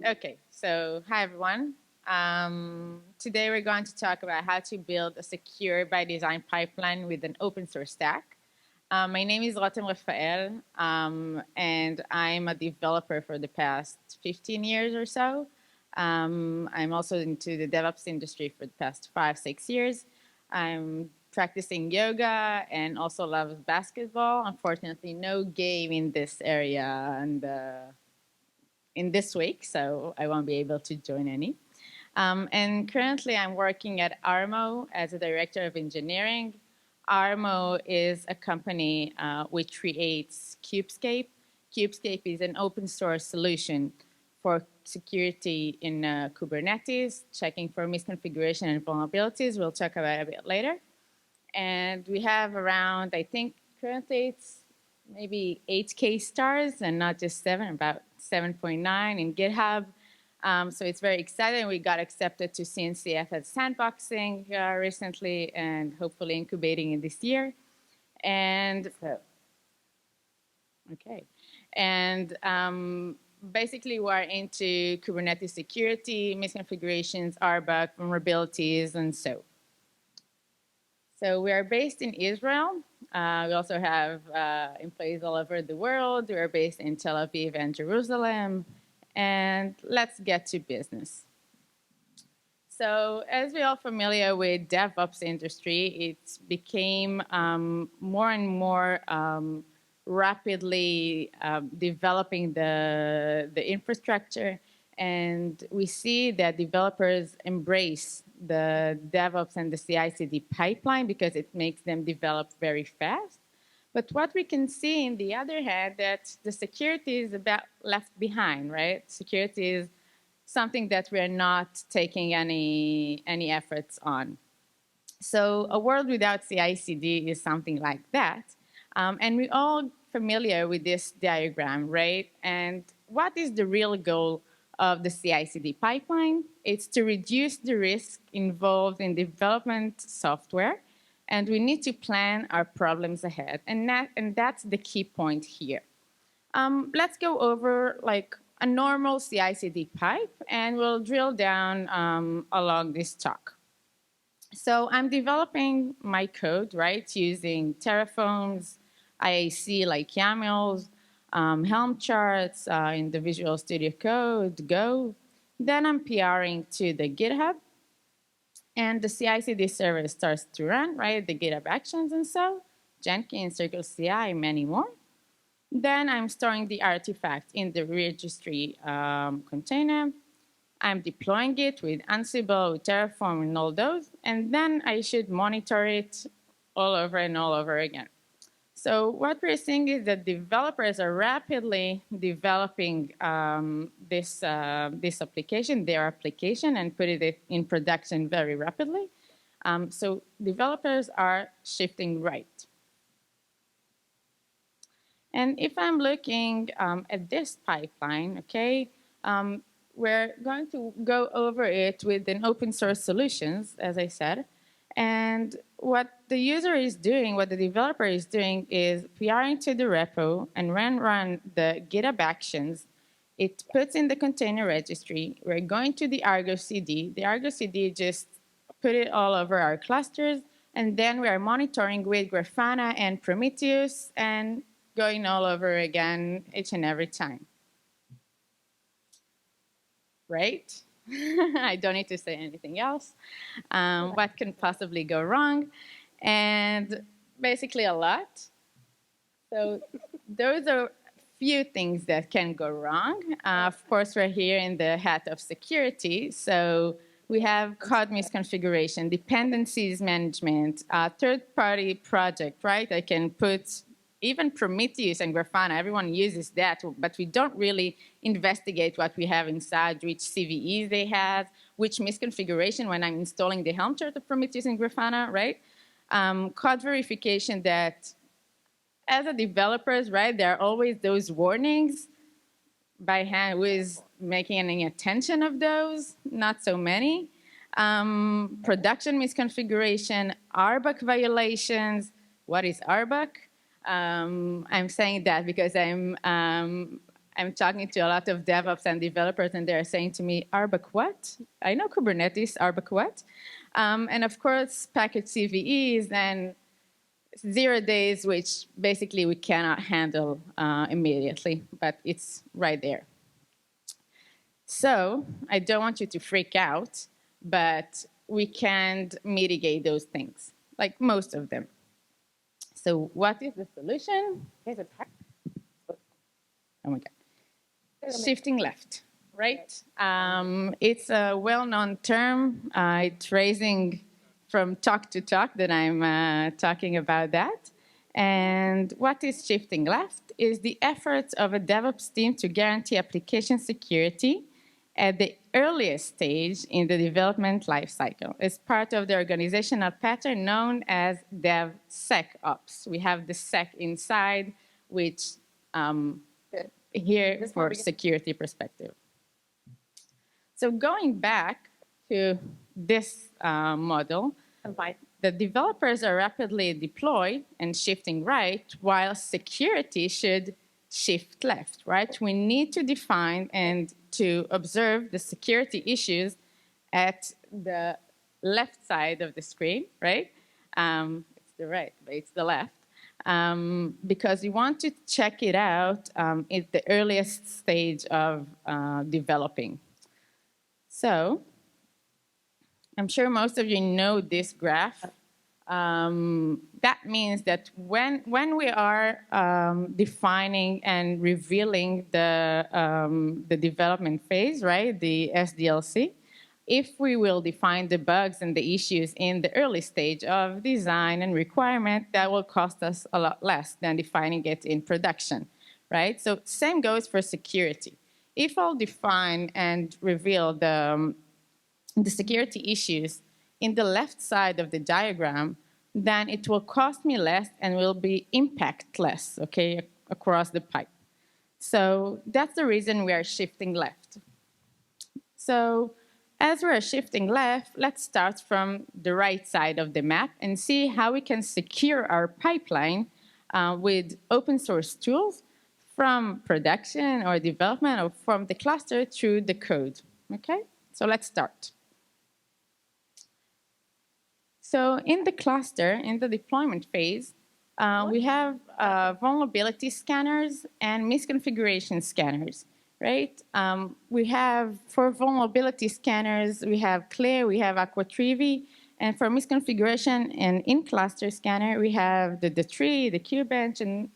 Okay, so hi everyone. Today we're going to talk about how to build a secure by design pipeline with an open source stack. My name is Rotem Refael, and I'm a developer for the past 15 years or so. I'm also into the DevOps industry for the past 5-6 years. I'm practicing yoga and also love basketball. Unfortunately, no game in this area and in this week, so I won't be able to join any. And currently, I'm working at Armo as a director of engineering. Armo is a company which creates Kubescape. Kubescape is an open source solution for security in Kubernetes, checking for misconfiguration and vulnerabilities. We'll talk about it a bit later. And we have around, I think currently it's maybe 8K stars and not just 7, about 7.9 in GitHub. So it's very exciting. We got accepted to CNCF at sandboxing recently and hopefully incubating in this year. And so, okay. And basically we're into Kubernetes security, misconfigurations, RBAC, vulnerabilities, and so. So we are based in Israel. We also have employees all over the world. We are based in Tel Aviv and Jerusalem. And let's get to business. So as we're all familiar with DevOps industry, it became more and more rapidly developing the infrastructure. And we see that developers embrace the DevOps and the CI/CD pipeline because it makes them develop very fast. But what we can see, on the other hand, that the security is about left behind, right? Security is something that we're not taking any efforts on. So a world without CI/CD is something like that. And we're all familiar with this diagram, right? And what is the real goal of the CI/CD pipeline? It's to reduce the risk involved in development software, and we need to plan our problems ahead. And that's the key point here. Let's go over like a normal CI/CD pipe, and we'll drill down along this talk. So I'm developing my code, right, using Terraforms, IAC like YAMLs, Helm charts in the Visual Studio Code, Go. Then I'm PRing to the GitHub, and the CI/CD server starts to run, right, the GitHub Actions and so, Jenkins, Circle CI, many more. Then I'm storing the artifact in the registry container. I'm deploying it with Ansible, with Terraform, and all those. And then I should monitor it all over and all over again. So what we're seeing is that developers are rapidly developing this application, their application, and put it in production very rapidly. So developers are shifting right. And if I'm looking at this pipeline, okay, we're going to go over it with an open source solutions, as I said. And what the user is doing, what the developer is doing is PRing to the repo and run the GitHub Actions. It puts in the container registry. We're going to the Argo CD. The Argo CD just put it all over our clusters. And then we are monitoring with Grafana and Prometheus and going all over again each and every time. Right? I don't need to say anything else. What can possibly go wrong? And basically a lot. So those are few things that can go wrong. Of course, we're here in the hat of security. So we have code misconfiguration, dependencies management, third-party project, right? I can put even Prometheus and Grafana, everyone uses that, but we don't really investigate what we have inside, which CVEs they have, which misconfiguration when I'm installing the Helm chart of Prometheus and Grafana, right? Code verification that, as a developers, right, there are always those warnings by hand. Who is making any attention of those? Not so many. Production misconfiguration, RBAC violations. What is RBAC? I'm saying that because I'm I'm talking to a lot of DevOps and developers, and they're saying to me, Arbok what? I know Kubernetes, Arbok what? And of course, package CVEs and 0 days, which basically we cannot handle immediately, but it's right there. So I don't want you to freak out, but we can't mitigate those things, like most of them. So what is the solution? Here's a pack. Oh my God. Shifting left, right? It's a well-known term. It's raising from talk to talk that I'm talking about that. And what is shifting left is the efforts of a DevOps team to guarantee application security at the earliest stage in the development lifecycle. It's part of the organizational pattern known as DevSecOps. We have the sec inside, which here for security perspective. So going back to this model, the developers are rapidly deployed and shifting right, while security should shift left, right? We need to define and to observe the security issues at the left side of the screen, right? It's the right, but it's the left. Because you want to check it out at the earliest stage of developing. So I'm sure most of you know this graph. That means that when we are defining and revealing the development phase, right, the SDLC, if we will define the bugs and the issues in the early stage of design and requirement, that will cost us a lot less than defining it in production, right? So same goes for security. If I'll define and reveal the security issues in the left side of the diagram, then it will cost me less and will be impact less, okay, across the pipe. So that's the reason we are shifting left. So as we're shifting left, let's start from the right side of the map and see how we can secure our pipeline with open source tools from production or development or from the cluster through the code, okay? So let's start. So in the cluster, in the deployment phase, we have vulnerability scanners and misconfiguration scanners, right? We have, for vulnerability scanners, we have Clear, we have Aquatrivi, and for misconfiguration and in-cluster scanner, we have the tree, the Kube-bench, and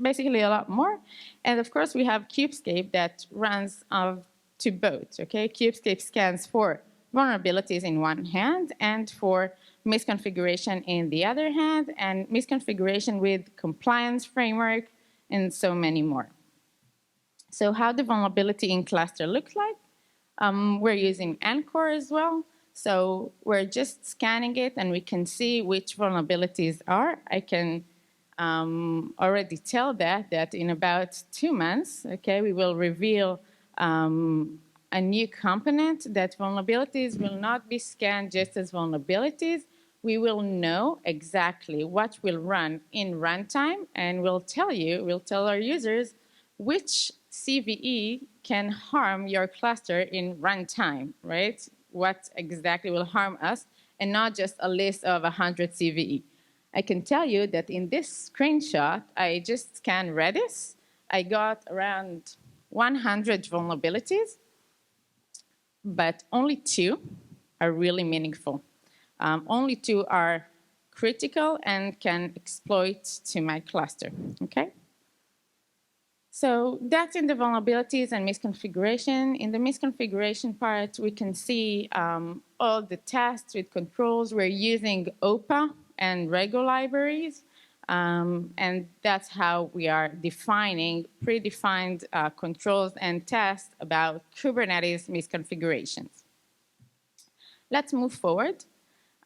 basically a lot more. And of course, we have Kubescape that runs to both, okay? Kubescape scans for vulnerabilities in one hand and for misconfiguration in the other hand, and misconfiguration with compliance framework, and so many more. So how the vulnerability in cluster looks like? We're using Anchor as well. So we're just scanning it, and we can see which vulnerabilities are. I can already tell that in about 2 months, okay, we will reveal a new component that vulnerabilities will not be scanned just as vulnerabilities. We will know exactly what will run in runtime, and we'll tell our users which CVE can harm your cluster in runtime, right? What exactly will harm us, and not just a list of 100 CVE. I can tell you that in this screenshot, I just scanned Redis. I got around 100 vulnerabilities, but only 2 are really meaningful. Only 2 are critical and can exploit to my cluster, okay? So that's in the vulnerabilities and misconfiguration. In the misconfiguration part, we can see all the tests with controls. We're using OPA and Rego libraries, and that's how we are defining predefined controls and tests about Kubernetes misconfigurations. Let's move forward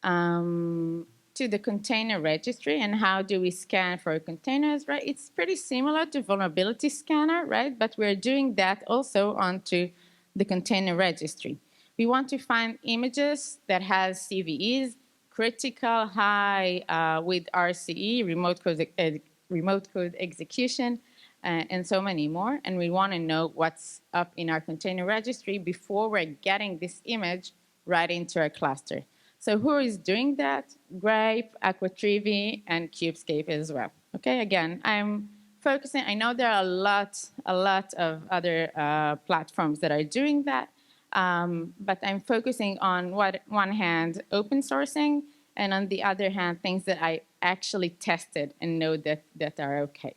to the container registry and how do we scan for containers, right? It's pretty similar to vulnerability scanner, right? But we're doing that also onto the container registry. We want to find images that has CVEs, critical, high with RCE, remote code execution, and so many more. And we want to know what's up in our container registry before we're getting this image right into our cluster. So who is doing that? Grape, Aquatrivi, and Kubescape as well. Okay, again, I'm focusing. I know there are a lot of other platforms that are doing that, but I'm focusing on one hand open sourcing, and on the other hand things that I actually tested and know that are okay.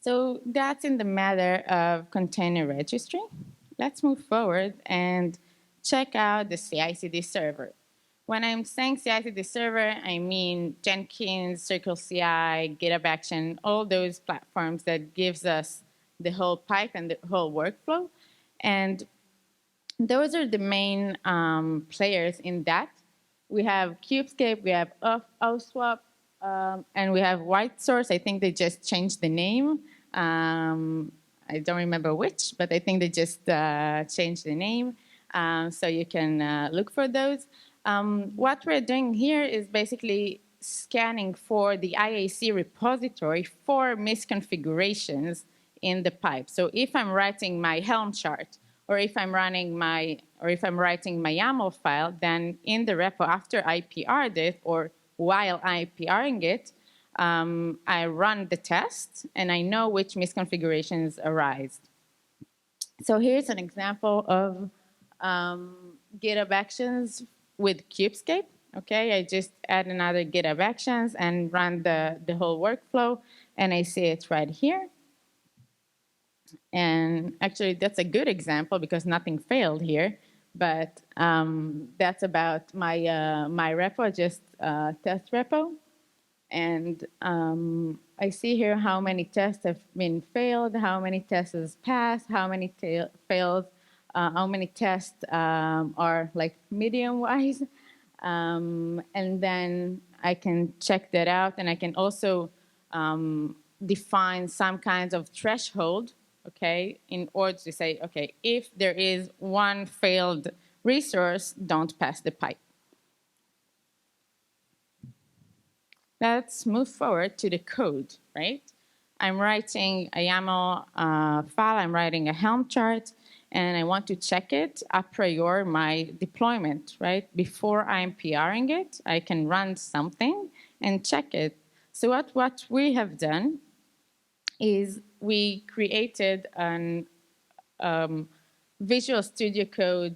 So that's in the matter of container registry. Let's move forward and check out the CI/CD server. When I'm saying CI/CD server, I mean Jenkins, CircleCI, GitHub Action, all those platforms that gives us the whole pipe and the whole workflow. And those are the main players in that. We have Kubescape, we have OSWAP, and we have WhiteSource. I think they just changed the name. I don't remember which, but I think they just changed the name. So you can look for those. What we're doing here is basically scanning for the IAC repository for misconfigurations in the pipe. So if I'm writing my Helm chart, or if I'm writing my YAML file, then in the repo after I PR'd it, or while I PRing it, I run the test and I know which misconfigurations arise. So here's an example of GitHub Actions with Kubescape. Okay, I just add another GitHub Actions and run the whole workflow, and I see it right here. And actually, that's a good example because nothing failed here. But that's about my repo, just test repo. And I see here how many tests have been failed, how many tests has passed, how many failed, how many tests are like medium-wise. And then I can check that out, and I can also define some kinds of threshold, okay, in order to say, okay, if there is one failed resource, don't pass the pipe. Let's move forward to the code, right? I'm writing a YAML file, I'm writing a Helm chart, and I want to check it a priori my deployment, right? Before I'm PRing it, I can run something and check it. So what we have done is we created an Visual Studio Code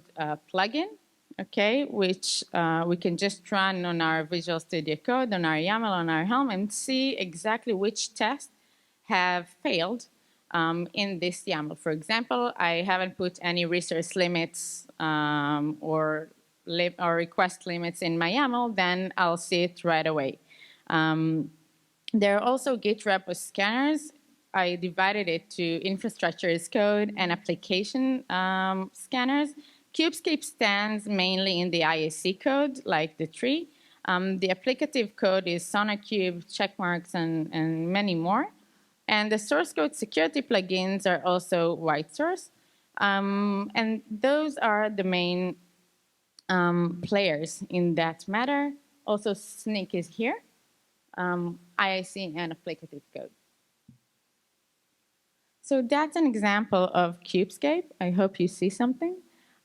plugin, okay, which we can just run on our Visual Studio Code, on our YAML, on our Helm, and see exactly which tests have failed in this YAML. For example, I haven't put any resource limits or request limits in my YAML, then I'll see it right away. There are also Git repo scanners. I divided it to infrastructure as code and application scanners. Kubescape stands mainly in the IAC code, like the tree. The applicative code is SonarQube, checkmarks, and many more. And the source code security plugins are also WhiteSource. And those are the main players in that matter. Also, Snyk is here, IAC and applicative code. So that's an example of Kubescape. I hope you see something.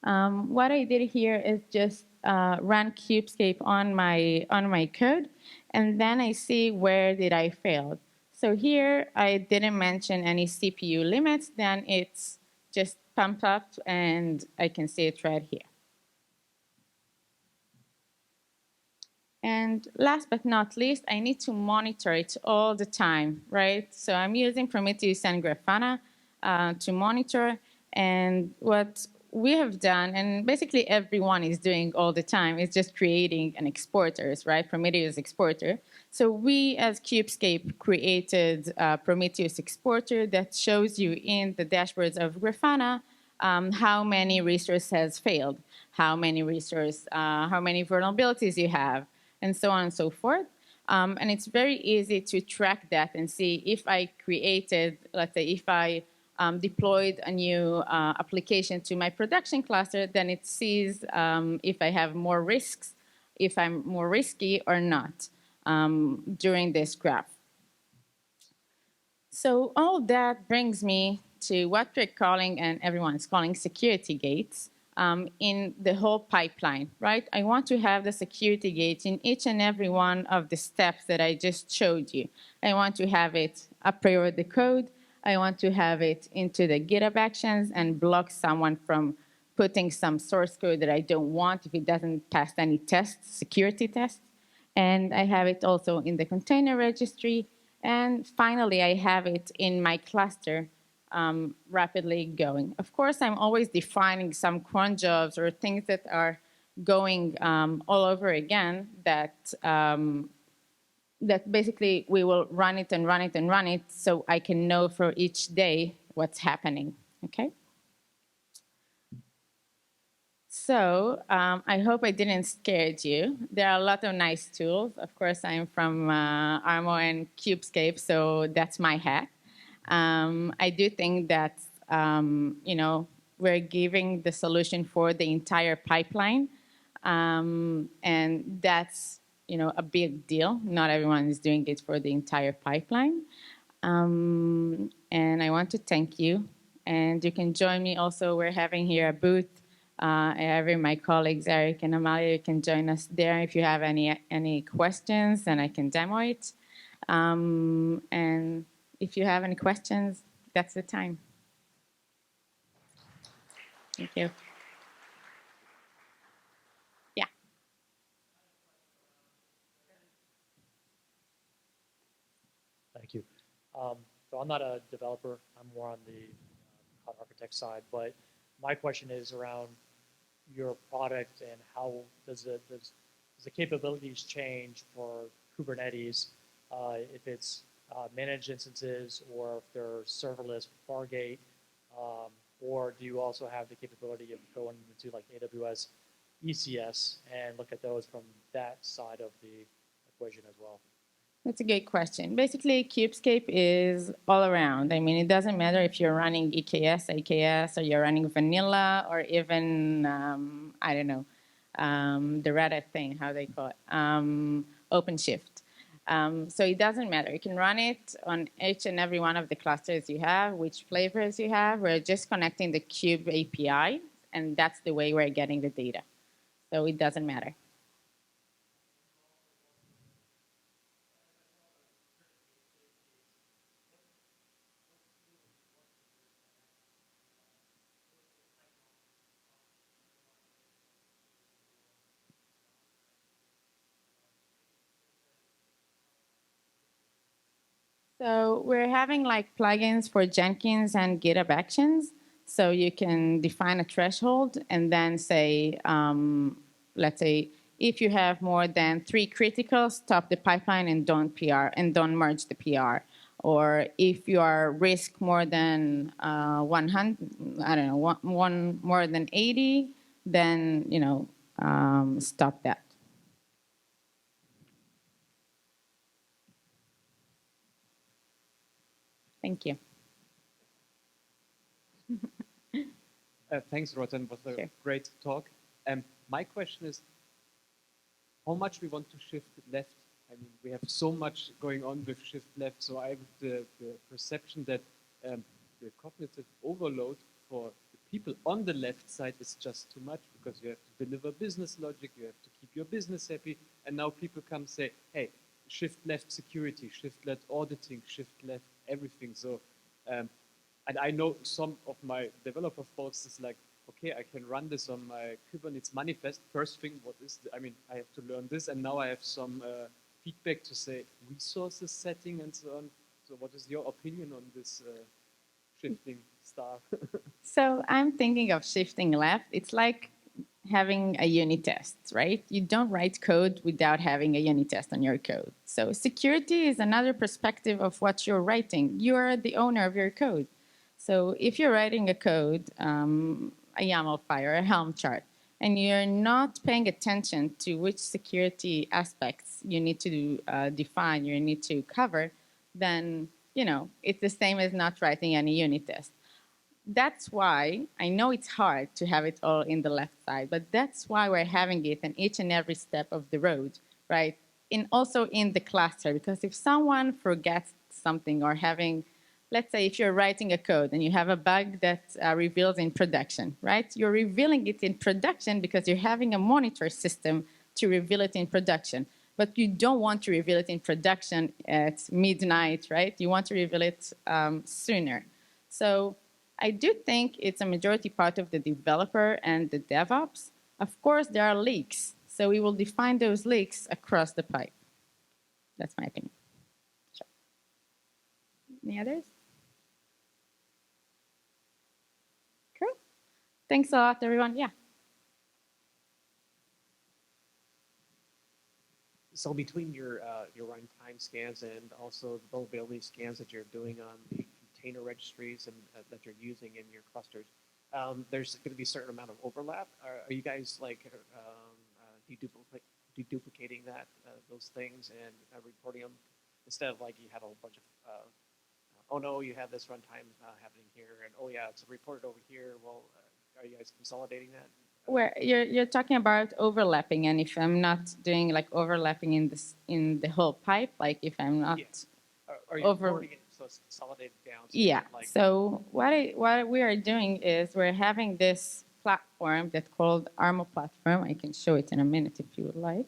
What I did here is just run Kubescape on my code, and then I see where did I fail. So here I didn't mention any CPU limits, then it's just pumped up and I can see it right here. And last but not least, I need to monitor it all the time, right? So I'm using Prometheus and Grafana to monitor, and what we have done, and basically everyone is doing all the time, is just creating an exporters, right? Prometheus exporter. So we, as Kubescape, created a Prometheus exporter that shows you in the dashboards of Grafana how many resources has failed, how many vulnerabilities you have, and so on and so forth. And it's very easy to track that and see if I created, let's say, if I deployed a new application to my production cluster, then it sees if I have more risks, if I'm more risky or not during this graph. So all that brings me to what we're calling, and everyone's calling, security gates in the whole pipeline, right? I want to have the security gates in each and every one of the steps that I just showed you. I want to have it a priori the code. I want to have it into the GitHub Actions and block someone from putting some source code that I don't want if it doesn't pass any tests, security tests. And I have it also in the container registry. And finally, I have it in my cluster rapidly going. Of course, I'm always defining some cron jobs or things that are going all over again that basically we will run it and run it and run it so I can know for each day what's happening, okay? So I hope I didn't scare you. There are a lot of nice tools. Of course, I'm from Armo and Kubescape, so that's my hat. I do think that we're giving the solution for the entire pipeline, and that's a big deal. Not everyone is doing it for the entire pipeline, and I want to thank you. And you can join me also. We're having here a booth. My colleagues Eric and Amalia, you can join us there if you have any questions, and I can demo it. And if you have any questions, that's the time. Thank you. Yeah. Thank you. So I'm not a developer. I'm more on the cloud architect side. But my question is around your product and how does the capabilities change for Kubernetes if it's managed instances or if they're serverless Fargate, or do you also have the capability of going into like AWS ECS and look at those from that side of the equation as well? That's a good question. Basically, Kubescape is all around. I mean, it doesn't matter if you're running EKS, AKS, or you're running vanilla, or even, I don't know, the Red Hat thing, how they call it, OpenShift. So it doesn't matter. You can run it on each and every one of the clusters you have, which flavors you have. We're just connecting the Kube API, and that's the way we're getting the data. So it doesn't matter. So we're having like plugins for Jenkins and GitHub Actions. So you can define a threshold and then say, let's say, if you have more than 3 criticals, stop the pipeline and don't PR and don't merge the PR. Or if you are risk more than 100, I don't know, one more than 80, then stop that. Thank you. Thanks, Rotem. It was a great talk. My question is, how much we want to shift left? I mean, we have so much going on with shift left, so I have the perception that the cognitive overload for the people on the left side is just too much because you have to deliver business logic, you have to keep your business happy, and now people come say, hey, shift left security, shift left auditing, shift left everything. So, and I know some of my developer folks is like, okay, I can run this on my Kubernetes manifest. First thing, I mean, I have to learn this, and now I have some feedback to say resources setting and so on. So what is your opinion on this shifting stuff? So I'm thinking of shifting left. It's like having a unit test, right? You don't write code without having a unit test on your code. So security is another perspective of what you're writing. You're the owner of your code. So if you're writing a code, a YAML file, or a Helm chart, and you're not paying attention to which security aspects you need to define, you need to cover, then it's the same as not writing any unit test. That's why I know it's hard to have it all in the left side, but that's why we're having it in each and every step of the road, right? And also in the cluster, because if someone forgets something or having let's say if you're writing a code and you have a bug that reveals in production, right? You're revealing it in production because you're having a monitor system to reveal it in production. But you don't want to reveal it in production at midnight, right? You want to reveal it sooner. So I do think it's a majority part of the developer and the DevOps. Of course, there are leaks. So we will define those leaks across the pipe. That's my opinion. Sure. Any others? Cool. Thanks a lot, everyone. Yeah. So between your runtime scans and also the vulnerability scans that you're doing on the container registries and that you're using in your clusters, there's going to be a certain amount of overlap. Are you guys like deduplicating those things and reporting them instead of like you had a whole bunch of oh no, you have this runtime happening here, and oh yeah, it's reported over here. Well, are you guys consolidating that? Where you're talking about overlapping, and if I'm not doing like overlapping in the whole pipe, like if I'm not are you reporting it so it's consolidated down? So yeah. like, so what we are doing is we're having this platform that's called Armo platform. I can show it in a minute if you would like.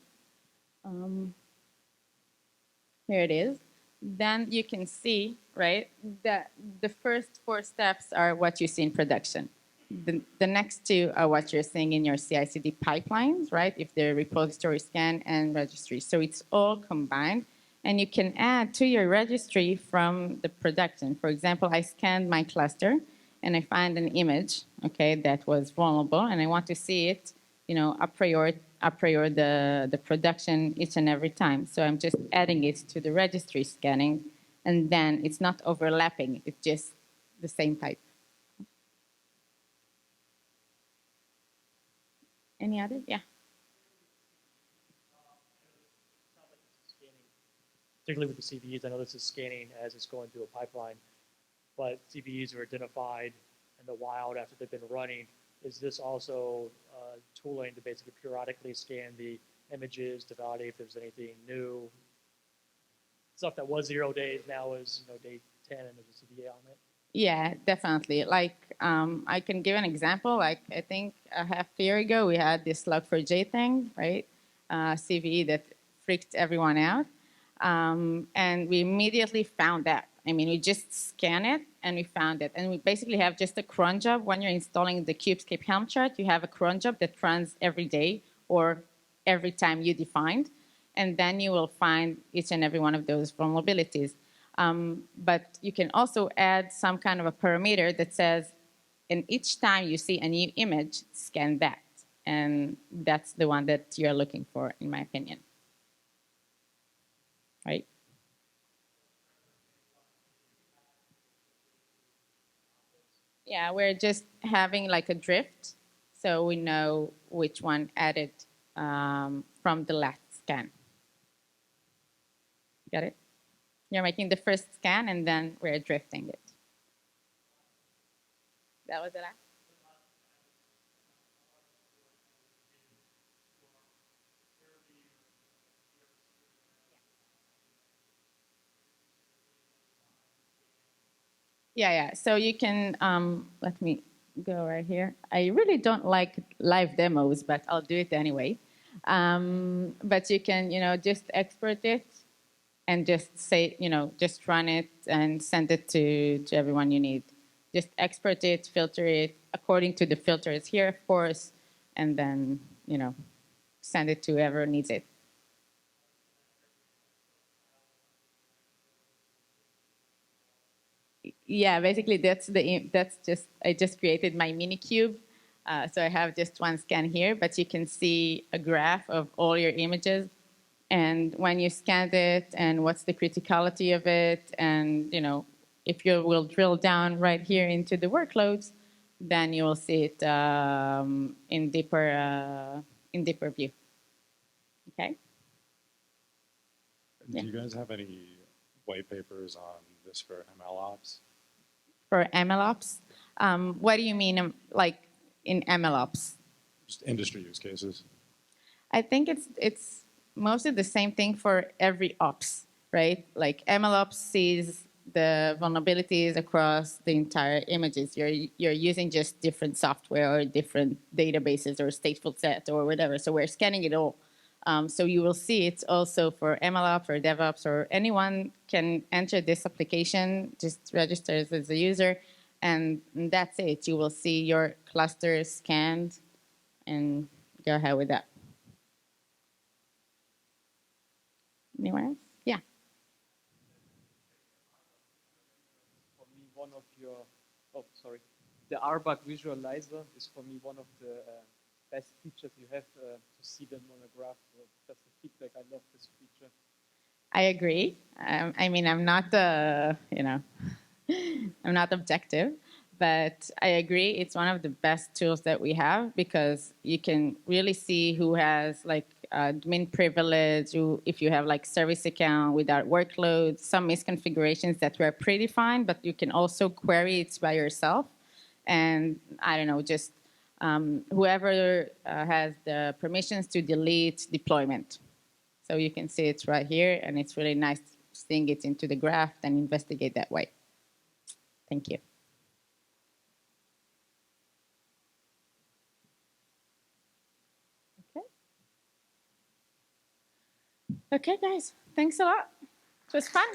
Here it is. Then you can see, right, that the first 4 steps are what you see in production. The next 2 are what you're seeing in your CI/CD pipelines, right? If they're repository scan and registry. So it's all combined. And you can add to your registry from the production. For example, I scanned my cluster and I find an image, okay, that was vulnerable, and I want to see it, you know, a priori the production each and every time. So I'm just adding it to the registry scanning, and then it's not overlapping. It's just the same type. Any other? Yeah. Particularly with the CVEs, I know this is scanning as it's going through a pipeline, but CVEs are identified in the wild after they've been running. Is this also tooling to basically periodically scan the images to validate if there's anything new? Stuff that was 0 days now is day 10 and there's a CVE on it. Yeah, definitely. Like I can give an example. Like I think a half year ago we had this Log4j thing, right? CVE that freaked everyone out. And we immediately found that. I mean, we just scan it and we found it. And we basically have just a cron job. When you're installing the Kubescape Helm chart, you have a cron job that runs every day or every time you defined. And then you will find each and every one of those vulnerabilities. But you can also add some kind of a parameter that says, and each time you see a new image, scan that. And that's the one that you're looking for, in my opinion. Right? Yeah, we're just having like a drift, so we know which one added from the last scan. Got it? You're making the first scan, and then we're drifting it. That was the last? Yeah. So you can, let me go right here. I really don't like live demos, but I'll do it anyway. But you can, just export it and just say, just run it and send it to everyone you need. Just export it, filter it according to the filters here, of course, and then, send it to whoever needs it. Yeah, basically I just created my mini cube. So I have just one scan here, but you can see a graph of all your images and when you scanned it and what's the criticality of it. And, if you will drill down right here into the workloads, then you will see it in deeper view. Okay? Do you guys have any white papers on this for MLOps? For MLOps? What do you mean, like in MLOps? Just industry use cases. I think it's mostly the same thing for every ops, right? Like MLOps sees the vulnerabilities across the entire images. You're using just different software or different databases or stateful set or whatever. So we're scanning it all. So you will see it's also for MLOps or DevOps or anyone can enter this application, just registers as a user, and that's it. You will see your cluster scanned, and go ahead with that. Anyone else? Yeah. For me, one of your, oh, sorry. The RBAC visualizer is for me one of the best features you have to see them on a graph. So that's the feedback. I love this feature. I agree. I mean, I'm not I'm not objective, but I agree. It's one of the best tools that we have because you can really see who has like admin privilege, if you have like service account without workloads, some misconfigurations that were predefined, but you can also query it by yourself. And I don't know, just whoever has the permissions to delete deployment. So you can see it right here, and it's really nice seeing it into the graph and investigate that way. Thank you. Okay. Okay, guys. Thanks a lot. It was fun.